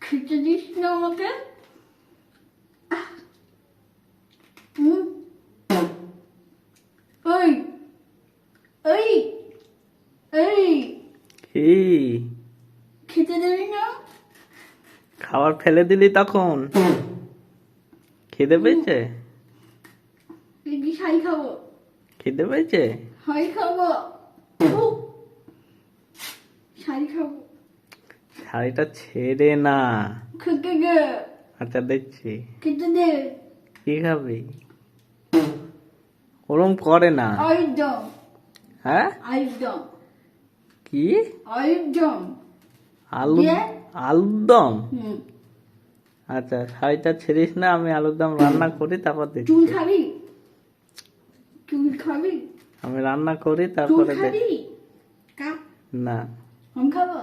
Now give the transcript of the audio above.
খেতে দিস না আমাকে। হুম। ওই ওই এই কি খেতে দেবি না? খাবার ফেলে দিলি তখন? খিদে পেয়েছে? দেখবি ছাই খাবো। খিদে পেয়েছে? ছাই খাবো। ছাই খাবো। শাড়িটা ছেড়ে না। খেতে দে। আচ্ছা দেখছি। খেতে দে। কি খাবি? ওরম করে না। আলুর দম। হ্যাঁ? আলুর দম। কি? আলুর দম। আলু দিয়ে? আলুর দম? হুম। আচ্ছা শাড়িটা ছেড়িস না, আমি আলুর দম রান্না করি তারপর চুল দেখছি। খাবি? চুল খাবি? আমি রান্না করি চুল তারপরে খাবি? দেখছি। কা? না। আমি খাবো।